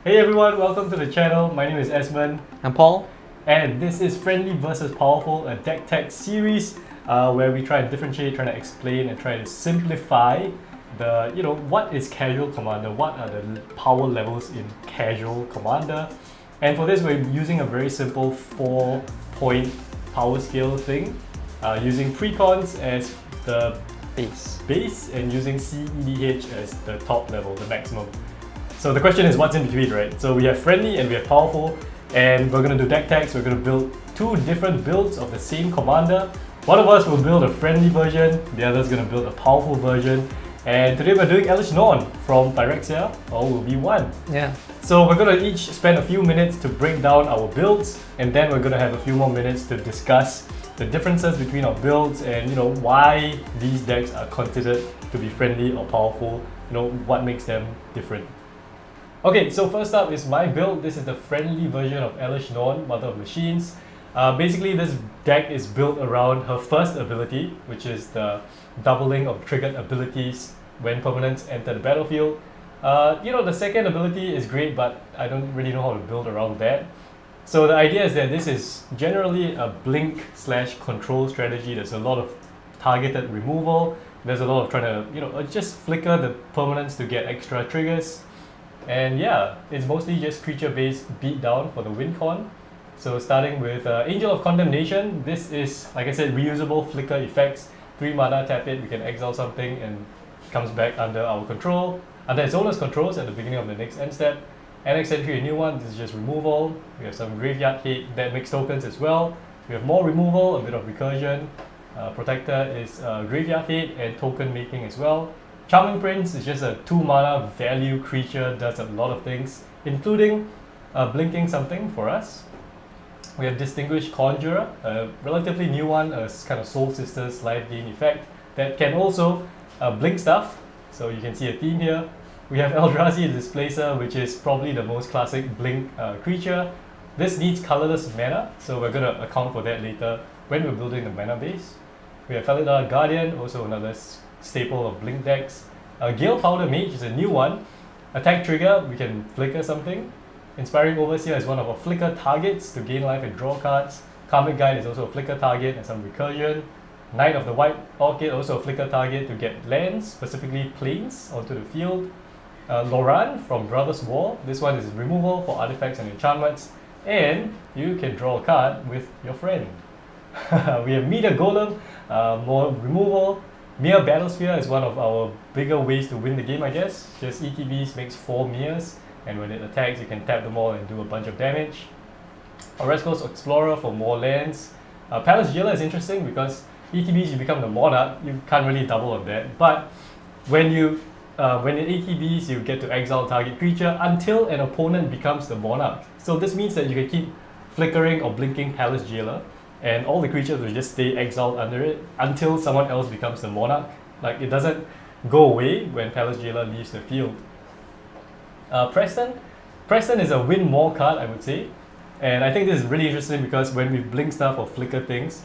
Hey everyone, welcome to the channel. My name is Esmond. I'm Paul. And this is Friendly versus Powerful, a deck tech series where we try to differentiate, try to explain, and try to simplify the, what is casual commander, what are the power levels in casual commander. And for this, we're using a very simple 4-point power scale thing, using precons as the base and using cEDH as the top level, the maximum. So the question is what's in between, right? So we have friendly and we have powerful, and we're going to do deck techs. We're going to build two different builds of the same commander. One of us will build a friendly version, the other is going to build a powerful version. And today we're doing Elesh Norn from Phyrexia, or will be one. Yeah. So we're going to each spend a few minutes to break down our builds, and then we're going to have a few more minutes to discuss the differences between our builds and why these decks are considered to be friendly or powerful, what makes them different. Okay, so first up is my build. This is the friendly version of Elesh Norn, Mother of Machines. Basically, this deck is built around her first ability, which is the doubling of triggered abilities when permanents enter the battlefield. The second ability is great, but I don't really know how to build around that. So the idea is that this is generally a blink/control strategy. There's a lot of targeted removal. There's a lot of trying to, just flicker the permanents to get extra triggers. And yeah, it's mostly just creature-based beatdown for the win con. So starting with Angel of Condemnation, this is, like I said, reusable flicker effects. 3 mana, tap it, we can exile something and it comes back under our control, under its owner's controls at the beginning of the next end step. Annex Entry, a new one, this is just removal. We have some Graveyard Hate that makes tokens as well. We have more removal, a bit of recursion. Protector is Graveyard Hate and token making as well. Charming Prince is just a 2 mana value creature, does a lot of things, including blinking something for us. We have Distinguished Conjurer, a relatively new one, a kind of Soul Sisters life gain effect that can also blink stuff. So you can see a theme here. We have Eldrazi, the Displacer, which is probably the most classic blink creature. This needs colorless mana, so we're going to account for that later when we're building the mana base. We have Felidar Guardian, also another staple of blink decks. Gale Powder Mage is a new one. Attack trigger, we can flicker something. Inspiring Overseer is one of our flicker targets to gain life and draw cards. Karmic Guide is also a flicker target and some recursion. Knight of the White Orchid, also a flicker target to get lands, specifically plains, onto the field. Loran from Brothers War, this one is removal for artifacts and enchantments, and you can draw a card with your friend. We have Meteor Golem, more removal. Mere Battlesphere is one of our bigger ways to win the game, I guess. Just ETBs makes 4 Mears, and when it attacks, you can tap them all and do a bunch of damage. Oreskos Explorer for more lands. Palace Jailer is interesting because ETBs, you become the Monarch, you can't really double on that. But when in ETBs, you get to exile target creature until an opponent becomes the Monarch. So this means that you can keep flickering or blinking Palace Jailer, and all the creatures will just stay exiled under it until someone else becomes the Monarch. Like, it doesn't go away when Palace Jailer leaves the field. Preston is a win more card, I would say. And I think this is really interesting because when we blink stuff or flicker things,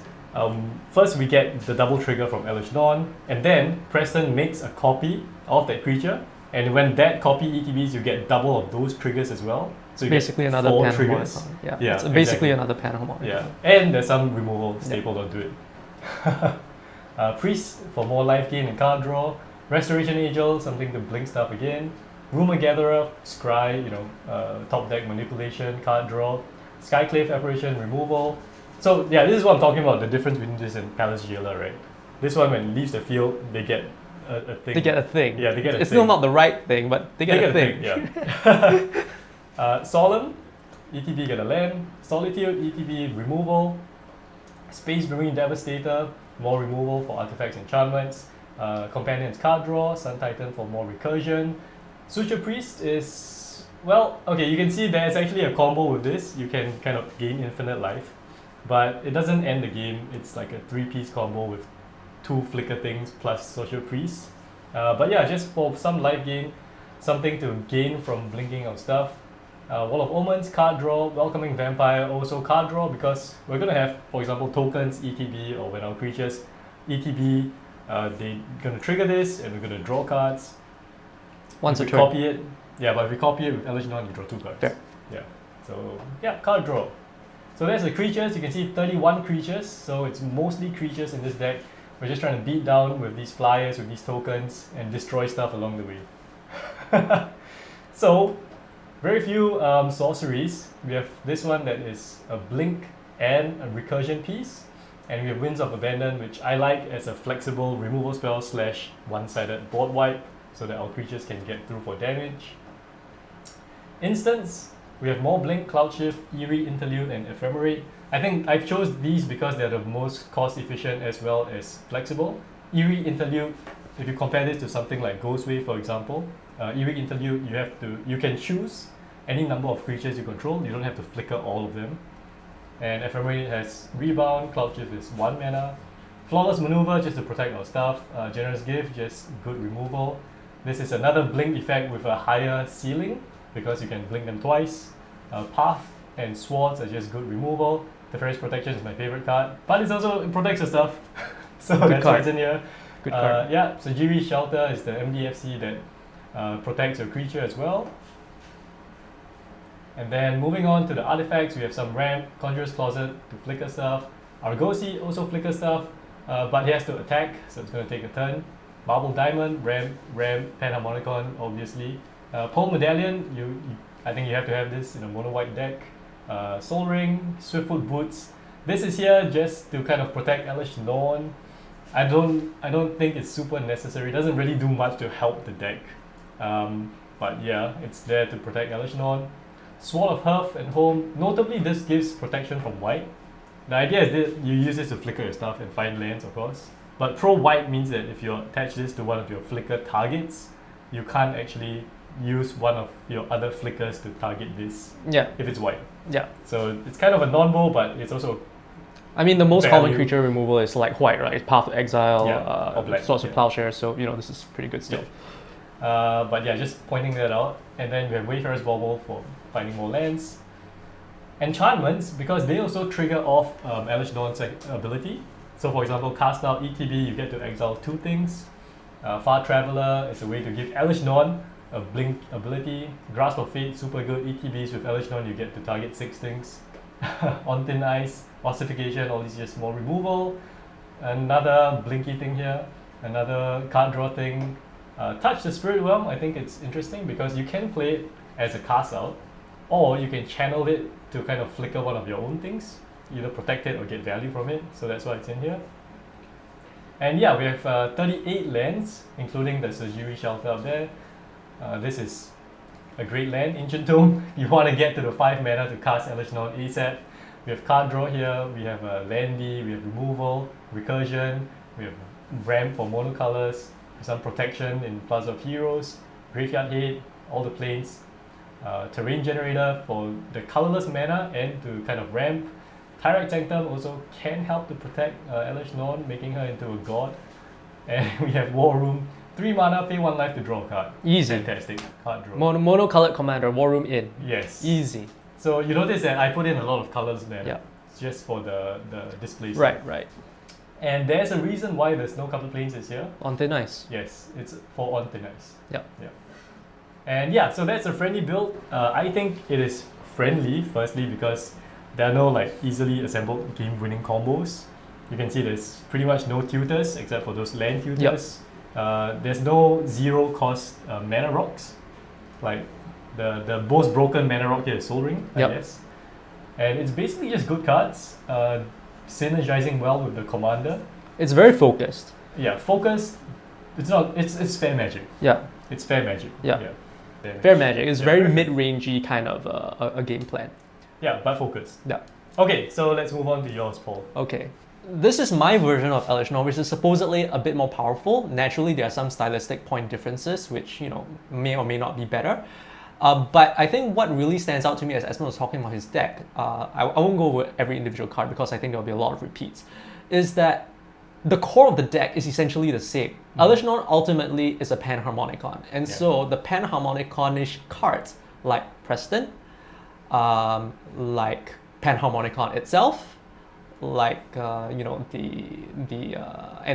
first we get the double trigger from Elesh Norn, and then Preston makes a copy of that creature, and when that copy ETBs, you get double of those triggers as well. So you basically get another 4 Panharmonicon. triggers. Yeah, it's basically another Panharmonicon. Yeah, and there's some removal stapled onto it. Priest for more life gain and card draw. Restoration Angel, something to blink stuff again. Rumor Gatherer, Scry, top deck manipulation, card draw. Skyclave Apparition, removal. So yeah, this is what I'm talking about, the difference between this and Palace Jailer, right? This one, when it leaves the field, they get a thing. They get a thing. Yeah, they get a thing. It's still not the right thing, but they get a thing. Yeah. Solemn, ETB get a land. Solitude, ETB removal. Space Marine Devastator, more removal for artifacts and enchantments. Companion's card draw. Sun Titan for more recursion. Suture Priest is, well, okay, you can see there's actually a combo with this. You can kind of gain infinite life, but it doesn't end the game. It's like a 3-piece combo with 2 flicker things plus Social Priest. But yeah, just for some life gain, something to gain from blinking of stuff. Wall of Omens, card draw. Welcoming Vampire, also card draw, because we're going to have, for example, tokens, ETB, or when our creatures ETB, they're going to trigger this and we're going to draw cards. Once a we turn. copy it. Yeah, but if you copy it with Elesh Norn, you draw 2 cards. Fair. Yeah. So yeah, card draw. So there's the creatures. You can see 31 creatures. So it's mostly creatures in this deck. We're just trying to beat down with these flyers, with these tokens, and destroy stuff along the way. So very few sorceries. We have this one that is a blink and a recursion piece. And we have Winds of Abandon, which I like as a flexible removal spell / one-sided board wipe, so that our creatures can get through for damage. Instants, we have more Blink, Cloud Shift, Eerie, Interlude, and Ephemerate. I think I've chose these because they're the most cost efficient as well as flexible. Eerie, Interlude, if you compare this to something like Ghostwave, for example, Eerie Interlude, you can choose any number of creatures you control. You don't have to flicker all of them. And Ephemerate has Rebound, Cloud Shift is 1 mana. Flawless Maneuver, just to protect our stuff. Generous Gift, just good removal. This is another Blink effect with a higher ceiling, because you can blink them twice. Path and Swords are just good removal. Teferi's Protection is my favorite card, but it protects your stuff. So Good that's card. why it's in here. Good card. Yeah, so Jiri Shelter is the MDFC that protects your creature as well. And then moving on to the artifacts, we have some Ramp, Conjurer's Closet to flicker stuff. Argosy also flicker stuff, but he has to attack, so it's going to take a turn. Marble Diamond, Ramp, Panharmonicon, obviously. Pole Medallion, I think you have to have this in a mono white deck. Soul Ring, Swiftfoot Boots. This is here just to kind of protect Elesh Norn. I don't think it's super necessary. It doesn't really do much to help the deck. But yeah, it's there to protect Elesh Norn. Sword of Hearth and Home. Notably, this gives protection from white. The idea is that you use this to flicker your stuff and find lands, of course. But pro white means that if you attach this to one of your flicker targets, you can't actually use one of your other flickers to target this. Yeah. If it's white. Yeah. So it's kind of a non-bow, but it's also. I mean, the most common value. creature removal is like white, right? It's Path of Exile, or black, Swords of yeah. Plowshare. So this is pretty good still. Yeah. But yeah, just pointing that out. And then we have Wayfarer's Bauble for finding more lands. Enchantments, because they also trigger off Elesh Norn's ability. So for example, cast out ETB, you get to exile 2 things. Far Traveler is a way to give Elesh Norn a blink ability. Grasp of Fate, super good. ETBs with Elesh Norn, you get to target 6 things. On Thin Ice, Ossification, all these just more removal. Another blinky thing here. Another card draw thing. Touch the Spirit Realm, I think it's interesting because you can play it as a cast out, or you can channel it to kind of flicker one of your own things, either protect it or get value from it, so that's why it's in here. And yeah, we have 38 lands, including the Sejiri Shelter up there. This is a great land, Ancient Tome. You want to get to the 5 mana to cast Elesh Norn ASAP. We have card draw here, we have Landy, we have removal, recursion, we have ramp for monocolors, some protection in Plaza of Heroes, Graveyard Head, all the planes, terrain generator for the colorless mana and to kind of ramp. Tyrant Sanctum also can help to protect Elesh Norn, making her into a god. And we have War Room, 3 mana, pay 1 life to draw a card. Easy. Fantastic card draw. Mono-colored commander, War Room in. Yes. Easy. So you notice that I put in a lot of colors there. Yeah. Just for the display. Right. And there's a reason why there's no cover planes this year. On Thin Ice. Yes, it's for on Thin Ice. Yeah. And yeah, so that's a friendly build. I think it is friendly, firstly, because there are no like easily assembled game-winning combos. You can see there's pretty much no tutors except for those land tutors. There's no 0 cost mana rocks. Like the most broken mana rock here is Soul Ring, I guess. And it's basically just good cards, synergizing well with the commander. It's very focused. Yeah, focused. It's fair magic. Yeah. It's fair magic. Yeah. Fair magic. It's very mid-rangey kind of a game plan. Yeah, but focused. Yeah. Okay, so let's move on to yours, Paul. Okay. This is my version of Elesh Norn, which is supposedly a bit more powerful. Naturally, there are some stylistic point differences, which may or may not be better. But I think what really stands out to me as Esmond was talking about his deck, I won't go over every individual card because I think there'll be a lot of repeats, is that the core of the deck is essentially the same. Elesh Norn ultimately is a Panharmonicon, and so the Panharmonicon-ish cards like Preston, like Panharmonicon itself, like and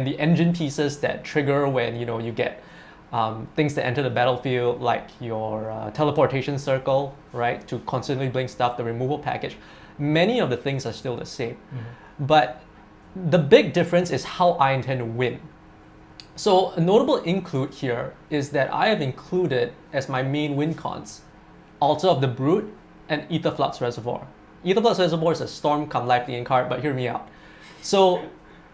the engine pieces that trigger when you get things that enter the battlefield, like your teleportation circle, right, to constantly blink stuff, the removal package, many of the things are still the same. But the big difference is how I intend to win. So a notable include here is that I have included as my main win cons, Altar of the Brood and Aetherflux Reservoir. Aetherflux Reservoir is a Storm come Life Leading card, but hear me out. So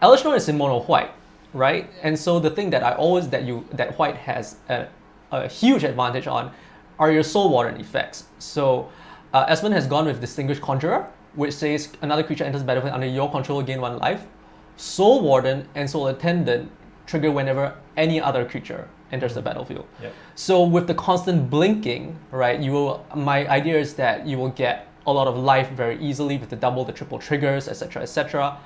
Elesh Norn is in mono white, right? And so the thing that that white has a huge advantage on are your Soul Warden effects. So Esmond has gone with Distinguished Conjurer, which says another creature enters the battlefield under your control, gain 1 life. Soul Warden and Soul Attendant trigger whenever any other creature enters the battlefield. Yep. So with the constant blinking, right, my idea is that you will get a lot of life very easily with the double, the triple triggers, etc.,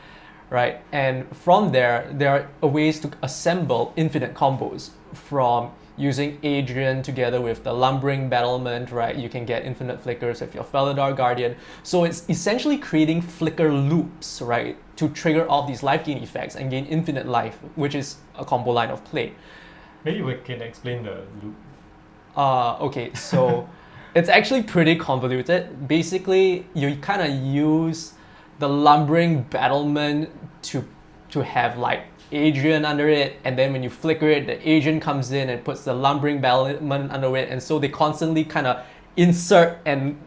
right? And from there are ways to assemble infinite combos from using Adrian together with the Lumbering Battlement, right? You can get infinite flickers with your Felidar Guardian. So it's essentially creating flicker loops, right? To trigger all these life gain effects and gain infinite life, which is a combo line of play. Maybe we can explain the loop. Okay, so it's actually pretty convoluted. Basically, you kind of use the Lumbering Battlement to have like Adrian under it, and then when you flicker it, the Adrian comes in and puts the Lumbering Battlement under it, and so they constantly kind of insert and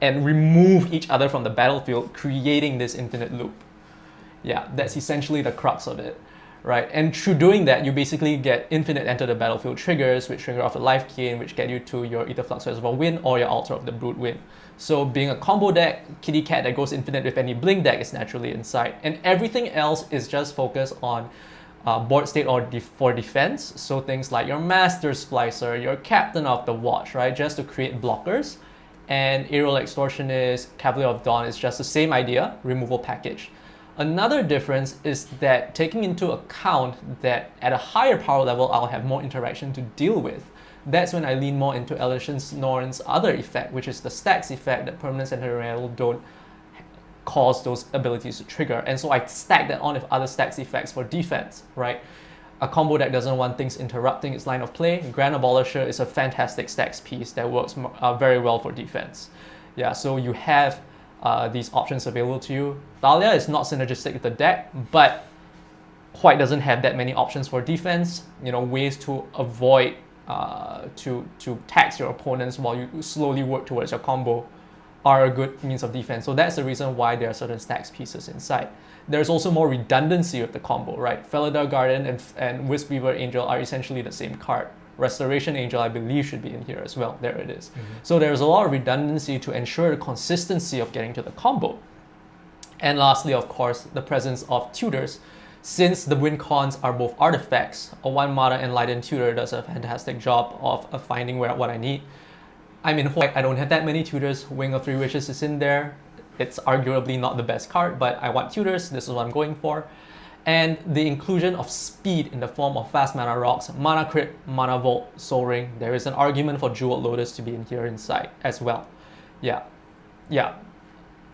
remove each other from the battlefield, creating this infinite loop. Yeah, that's essentially the crux of it, right? And through doing that, you basically get infinite enter the battlefield triggers, which trigger off the life gain, which get you to your Aetherflux Reservoir win or your Altar of the Brood win. So being a combo deck, kitty cat that goes infinite with any blink deck is naturally inside. And everything else is just focused on board state or for defense. So things like your Master Splicer, your Captain of the Watch, right? Just to create blockers. And Aerial Extortionist, Cavalier of Dawn is just the same idea, removal package. Another difference is that taking into account that at a higher power level, I'll have more interaction to deal with. That's when I lean more into Elesh Norn's other effect, which is the stacks effect that permanents and heretical don't cause those abilities to trigger. And so I stack that on with other stacks effects for defense, right? A combo deck doesn't want things interrupting its line of play. Grand Abolisher is a fantastic stacks piece that works very well for defense. Yeah, so you have these options available to you. Thalia is not synergistic with the deck, but White doesn't have that many options for defense. You know, ways to avoid to tax your opponents while you slowly work towards your combo are a good means of defense. So that's the reason why there are certain stacks pieces inside. There's also more redundancy with the combo, right? Felidar Guardian and Wispeaver Angel are essentially the same card. Restoration Angel, I believe, should be in here as well. There it is. So there's a lot of redundancy to ensure the consistency of getting to the combo. And lastly, of course, the presence of tutors. Since the win cons are both artifacts, a 1 mana Enlightened Tutor does a fantastic job of finding what I need. I'm in White, I don't have that many tutors. Wing of Three Wishes is in there. It's arguably not the best card, but I want tutors, this is what I'm going for. And the inclusion of speed in the form of fast mana rocks, mana crypt, mana vault, soul ring. There is an argument for Jeweled Lotus to be in here inside as well. Yeah.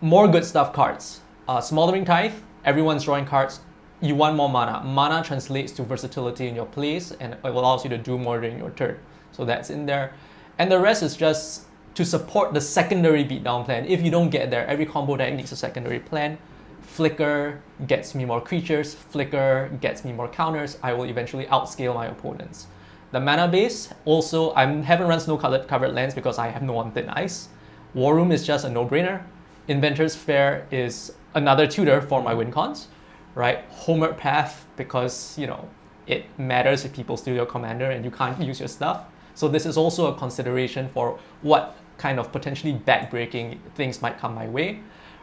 More good stuff cards. Smoldering Tithe, everyone's drawing cards. You want more mana. Mana translates to versatility in your plays and it allows you to do more during your turn. So that's in there. And the rest is just to support the secondary beatdown plan. If you don't get there, every combo deck needs a secondary plan. Flicker gets me more creatures. Flicker gets me more counters. I will eventually outscale my opponents. The mana base, also, I haven't run snow covered lands because I have no on thin ice. War Room is just a no-brainer. Inventor's Fair is another tutor for my win cons. Right, Homeward Path, because you know it matters if people steal your commander and you can't use your stuff. So this is also a consideration for what kind of potentially backbreaking things might come my way.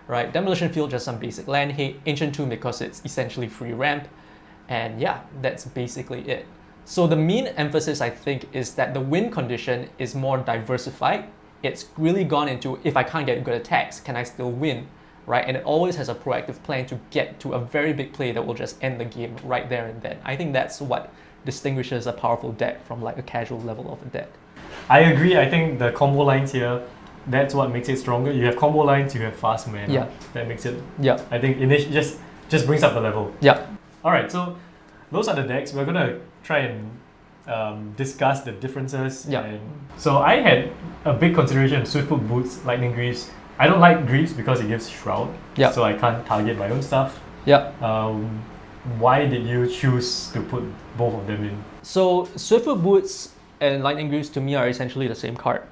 Right, Demolition Field, just some basic land hate. Ancient Tomb because it's essentially free ramp, and yeah, that's basically it. So the main emphasis I think is that the win condition is more diversified. It's really gone into if I can't get good attacks, can I still win? Right, and it always has a proactive plan to get to a very big play that will just end the game right there and then. I think that's what distinguishes a powerful deck from like a casual level of a deck. I agree. I think the combo lines here, that's what makes it stronger. You have combo lines, you have fast mana. Yeah. That makes it. Yeah. I think just brings up the level. Yeah. All right. So those are the decks. We're gonna try and discuss the differences. Yeah. And so I had a big consideration: Swiftfoot Boots, Lightning Greaves. I don't like Greaves because it gives Shroud, Yeah. so I can't target my own stuff. Yeah. Why did you choose to put both of them in? So Swiftfoot Boots and Lightning Greaves to me are essentially the same card.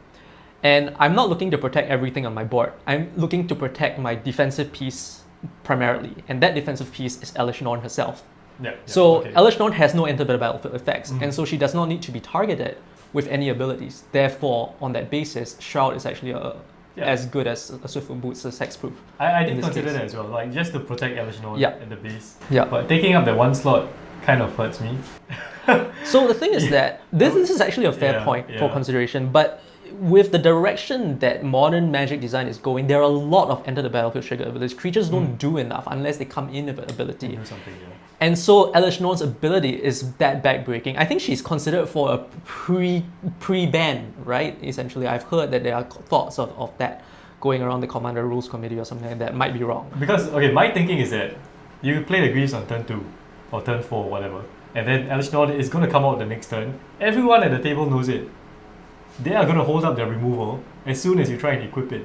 And I'm not looking to protect everything on my board. I'm looking to protect my defensive piece primarily. And that defensive piece is Elesh Norn herself. Yeah. So okay. Elesh Norn has no enter the battlefield effects, and so she does not need to be targeted with any abilities. Therefore, on that basis, Shroud is actually as good as a Swiftfoot Boots, as hexproof. I in did this consider case. that as well, like just to protect Elesh Norn Yeah. at the base. Yeah. But taking up that one slot kind of hurts me. So the thing is that this is actually a fair point for consideration, but with the direction that modern Magic design is going, there are a lot of enter the battlefield trigger abilities. Creatures don't do enough unless they come in with an ability. Do something, yeah. And so Elesh Norn's ability is that backbreaking. I think she's considered for a pre-ban, right? Essentially, I've heard that there are thoughts of that going around the Commander Rules Committee or something like that. Might be wrong. Because, okay, my thinking is that you play the Greaves on turn 2 or turn 4, whatever, and then Elesh Norn is going to come out the next turn. Everyone at the table knows it. They are going to hold up their removal as soon as you try and equip it.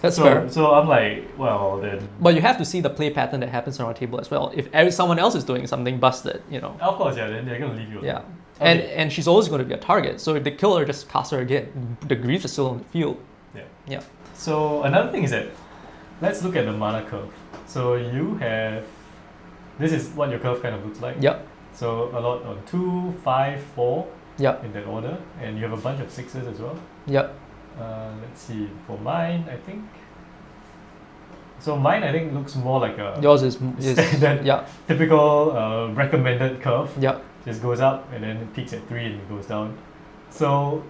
That's fair. So I'm like, well, then... But you have to see the play pattern that happens on our table as well. If someone else is doing something busted, you know. Of course, yeah, then they're going to leave you alone. Yeah. Okay. And she's always going to be a target. So if they kill her, just cast her again. The Greaves is still on the field. Yeah. Yeah. So another thing is that, let's look at the mana curve. So you have... This is what your curve kind of looks like. Yep. So a lot on 2, 5, 4, Yep. in that order. And you have a bunch of 6s as well. Yep. Let's see, for mine, I think... So mine, I think, looks more like a Yours is standard, yeah. typical recommended curve. Yep. Just goes up and then it peaks at 3 and it goes down. So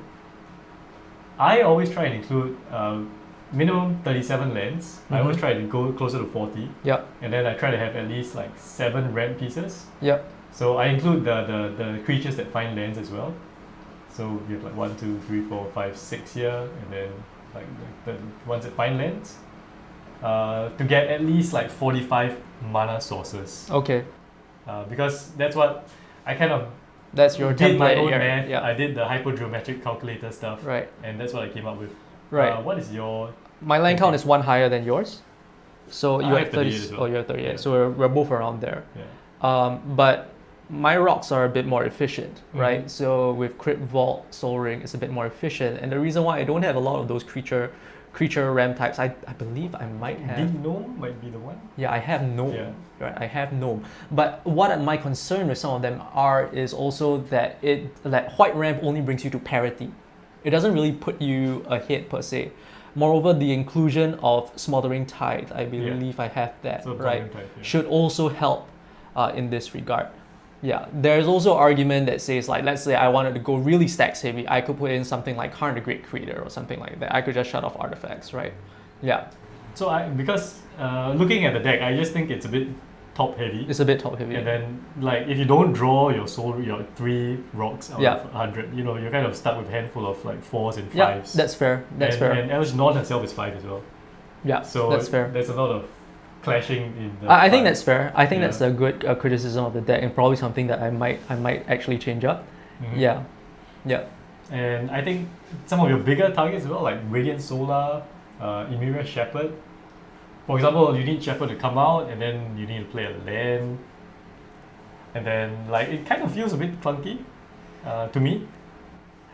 I always try and include minimum 37 lands. I always try to go closer to 40. Yep. And then I try to have at least like 7 ramp pieces. Yep. So I include the creatures that find lands as well. So we have like 1, 2, 3, 4, 5, 6 here, and then like the ones that find lands. To get at least like 45 mana sources. Okay. Because that's what I kind of That's your did my template own here. math. Yeah. I did the hypergeometric calculator stuff. Right. And that's what I came up with. Right. What is your... My land count is 1 higher than yours. So you I have have 38 30. as well. Oh, you're 38. Yeah. So we're both around there. Yeah. But my rocks are a bit more efficient, right? So with Crypt Vault, Soul Ring, it's a bit more efficient. And the reason why I don't have a lot of those creature ram types, I believe I might have... Deep Gnome might be the one. Yeah, I have Gnome. Yeah. Right, I have Gnome. But what my concern with some of them is also that white ramp only brings you to parity. It doesn't really put you ahead per se. Moreover, the inclusion of Smothering Tithe, I believe I have that, So right? Tithe, yeah. Should also help in this regard. Yeah, there's also argument that says, like, let's say I wanted to go really stacks heavy, I could put in something like Karn the Great Creator or something like that. I could just shut off artifacts, right? Yeah. So because looking at the deck, I just think it's a bit top heavy. It's a bit top heavy. And then, like, if you don't draw your 3 rocks out of 100, you know, you're kind of stuck with a handful of like 4s and 5s. Yeah, that's fair. That's fair. And Elesh Norn herself is 5 as well. Yeah, So that's fair. There's a lot of clashing in the... I think that's fair. I think Yeah. that's a good criticism of the deck, and probably something that I might actually change up. Mhm. Yeah, yeah, And I think some of your bigger targets as well, like Radiant Solar, Emiria Shepherd. For example, you need Shepherd to come out, and then you need to play a land. And then, like, it kind of feels a bit clunky to me.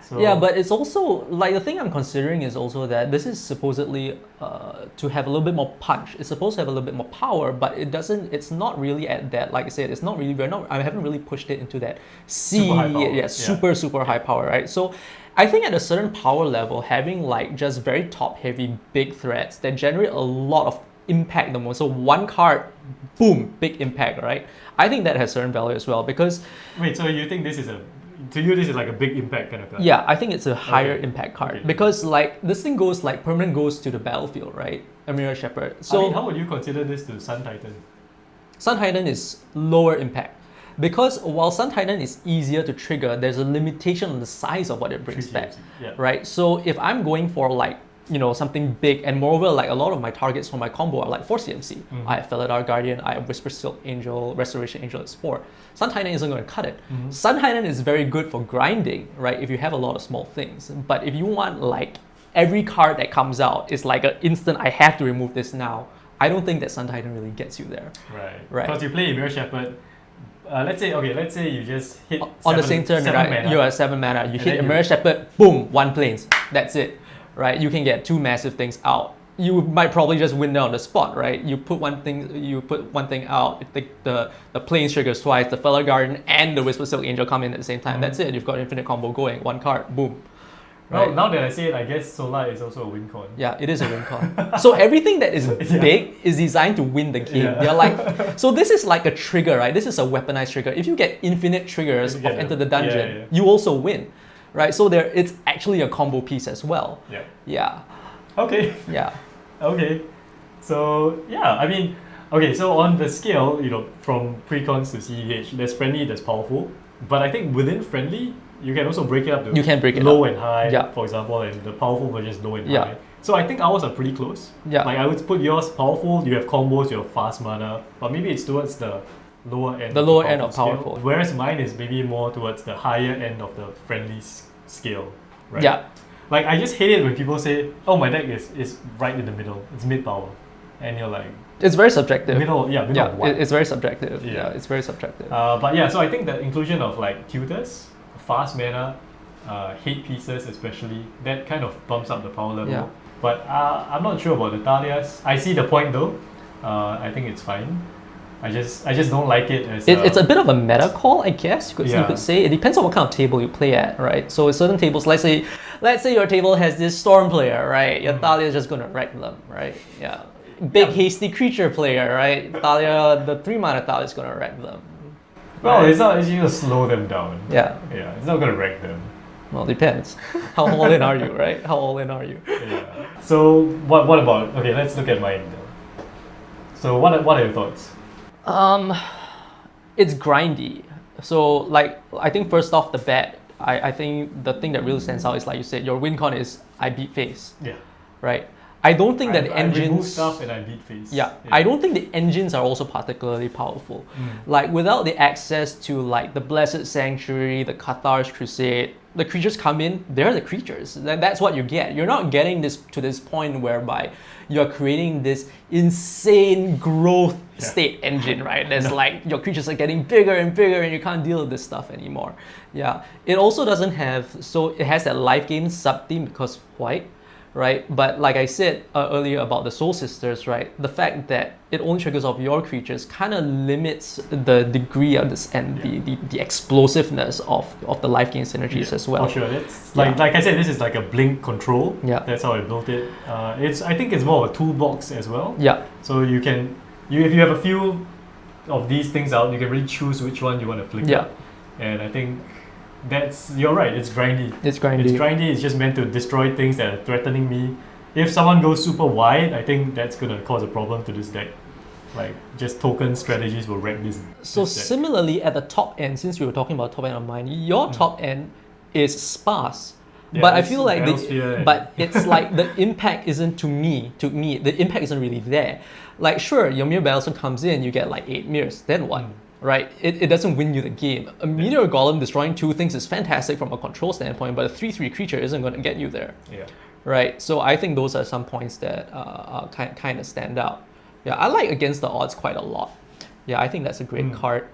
So, yeah. But it's also like the thing I'm considering is also that this is supposedly to have a little bit more punch. It's supposed to have a little bit more power, but it doesn't. It's not really at that. Like I said, it's not really. I haven't really pushed it into that Super high power. super high power, right? So I think at a certain power level, having like just very top heavy big threats that generate a lot of impact the most. So one card, boom, big impact, right? I think that has certain value as well because... Wait, so you think this is to you this is like a big impact kind of card? Yeah, I think it's a higher Okay. impact card Okay. because like this thing goes like permanent goes to the battlefield, right? Emiria Shepherd. So I mean, how would you consider this to Sun Titan? Sun Titan is lower impact because while Sun Titan is easier to trigger, there's a limitation on the size of what it brings back. Yeah. Right? So if I'm going for like something big, and moreover, like a lot of my targets for my combo are like 4 CMC. I have Felidar Guardian, I have Whisper Silk Angel, Restoration Angel is 4. Sun Titan isn't going to cut it. Sun Titan is very good for grinding, right? If you have a lot of small things. But if you want like every card that comes out is like an instant, I have to remove this now, I don't think that Sun Titan really gets you there. Right. Because you play Mirror Shepherd. Let's say you just hit on the same turn, right? mana. You're at 7 mana. You hit a Mirror Shepherd, boom, 1 plains. That's it, right? You can get 2 massive things out. You might probably just win there on the spot, right? You put one thing out. The plains triggers twice. The Felidar Guardian and the Whisper Silk Angel come in at the same time. That's it. You've got infinite combo going. 1 card, boom. Right. Well, now that I say it, I guess Solar is also a win con. Yeah, it is a win con. So everything that is big is designed to win the game. They're like, so this is like a trigger, right? This is a weaponized trigger. If you get infinite triggers of Enter the Dungeon, you also win, right? So it's actually a combo piece as well. Yeah. Okay. Yeah. Okay. So I mean, so on the scale, from precons to cEDH, there's friendly, there's powerful, but I think within friendly, you can also break it up to low and high, for example, and the powerful version is low and high. So I think ours are pretty close. Like I would put yours powerful, you have combos, you have fast mana, but maybe it's towards the lower end. The lower end of powerful. Scale, whereas mine is maybe more towards the higher end of the friendly scale, right? Yeah. Like I just hate it when people say, "Oh, my deck is right in the middle. It's mid power," and you're like, it's very subjective. Middle of what? It's very subjective. Yeah, it's very subjective. But so I think the inclusion of like tutors, fast mana, hate pieces especially, that kind of bumps up the power level. Yeah. But I'm not sure about the Thalias. I see the point though. I think it's fine. I just don't like it as it's a bit of a meta call, I guess you could say. It depends on what kind of table you play at, right? So certain tables, let's say your table has this storm player, right? Your Thalia is just gonna wreck them, right? Yeah. Big hasty creature player, right? Thalia, the 3 mana Thalia is gonna wreck them. Well, it's not actually gonna slow them down. Yeah. It's not gonna wreck them. Well, it depends. How all in are you, right? How all in are you? Yeah. So what about let's look at mine though. So what are your thoughts? It's grindy. So like I think first off the bat, I think the thing that really stands out is like you said, your win con is I beat face. Yeah. Right? I don't think that engines. I remove stuff and I beat face. Yeah. I don't think the engines are also particularly powerful. Like without the access to like the Blessed Sanctuary, the Cathar's Crusade, the creatures come in, they're the creatures. That's what you get. You're not getting this to this point whereby you're creating this insane growth state engine, right? There's like your creatures are getting bigger and bigger and you can't deal with this stuff anymore. Yeah. It also doesn't have, so it has that life gain sub-theme because white, right? But like I said earlier about the Soul Sisters, right? The fact that it only triggers off your creatures kind of limits the degree of this and the explosiveness of the life gain synergies as well. For sure, it's like I said, this is like a blink control. Yeah, that's how I built it. I think it's more of a toolbox as well. Yeah. So if you have a few of these things out, you can really choose which one you want to flick. Yeah. And I think you're right, it's grindy. It's grindy, it's just meant to destroy things that are threatening me. If someone goes super wide, I think that's going to cause a problem to this deck. Like, just token strategies will wreck this. So similarly, at the top end, since we were talking about top end of mine, your top end is sparse. Yeah, but I feel like it's like the impact isn't to me, the impact isn't really there. Like sure, your Mirror Battlestorm comes in, you get like 8 mirrors, then what? Right? It doesn't win you the game. A Meteor Golem destroying 2 things is fantastic from a control standpoint, but a 3/3 creature isn't going to get you there. Yeah. Right? So I think those are some points that kind of stand out. Yeah, I like Against the Odds quite a lot. Yeah, I think that's a great card.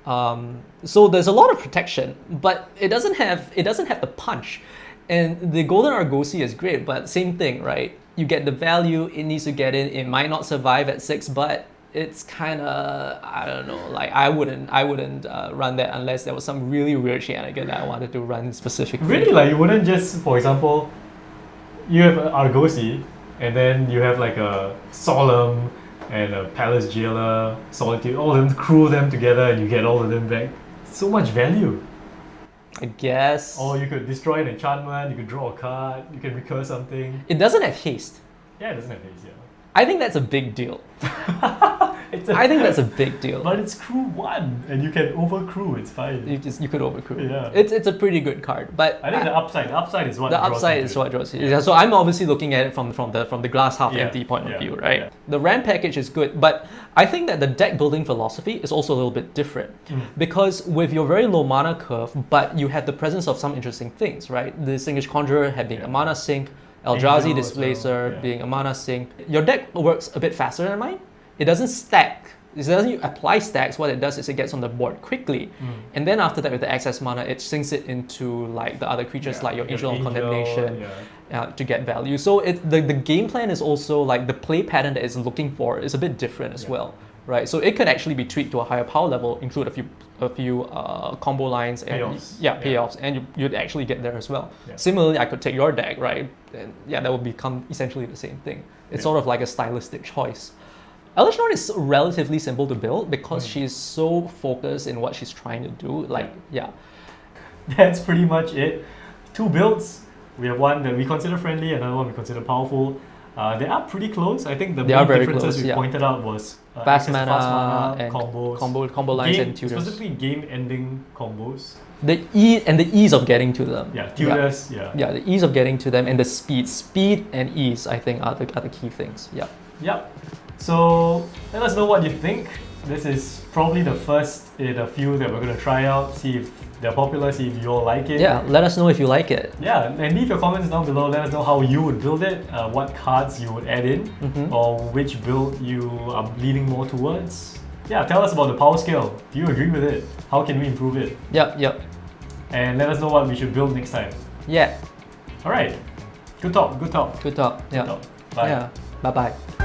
So there's a lot of protection, but it doesn't have the punch. And the Golden Argosy is great, but same thing, right? You get the value, it needs to get in, it might not survive at 6, but it's kind of, I don't know, like I wouldn't run that unless there was some really weird shenanigan that I wanted to run specifically. Really? Like you wouldn't just, for example, you have Argosy and then you have like a Solemn and a Palace Jailer, Solitude, all of them, crew them together and you get all of them back. So much value. I guess. Or you could destroy an enchantment, you could draw a card, you can recur something. It doesn't have haste. Yeah, it doesn't have haste, yeah. I think that's a big deal. I think that's a big deal. But it's crew 1 and you can overcrew, it's fine. You could overcrew. Yeah. It's a pretty good card, but I think the upside is what the draws upside me is to what it. draws you. Yeah, so I'm obviously looking at it from the glass half Yeah, empty point of yeah, view, right? yeah. The RAM package is good, but I think that the deck building philosophy is also a little bit different because with your very low mana curve, but you have the presence of some interesting things, right? The Distinguished Conjurer having a mana sink, Eldrazi Angel as Displacer well, yeah. being a mana sink. Your deck works a bit faster than mine. It doesn't stack. It doesn't apply stacks. What it does is it gets on the board quickly, and then after that, with the excess mana, it sinks it into like the other creatures, like your Angel of Condemnation, to get value. So the game plan is also like the play pattern that it's looking for is a bit different as well, right? So it could actually be tweaked to a higher power level, include a few combo lines and payoffs, and you'd actually get there as well. Yeah. Similarly, I could take your deck, right? And that would become essentially the same thing. It's sort of like a stylistic choice. Elesh Norn is relatively simple to build because she's so focused in what she's trying to do. That's pretty much it. 2 builds. We have one that we consider friendly, another one we consider powerful. They are pretty close. I think the main differences we pointed out was fast mana and combos, combo lines and tutors. Specifically game-ending combos. The ease of getting to them. Yeah, tutors. Yeah, the ease of getting to them and the speed and ease, I think, are the key things. Yep. So let us know what you think. This is probably the first in a few that we're going to try out, see if they're popular, see if you all like it. Yeah, let us know if you like it. Yeah, and leave your comments down below. Let us know how you would build it, what cards you would add in, or which build you are leaning more towards. Yeah, tell us about the power scale. Do you agree with it? How can we improve it? Yep. And let us know what we should build next time. Yeah. Alright. Good talk. Yeah. Bye. Yeah. Bye-bye.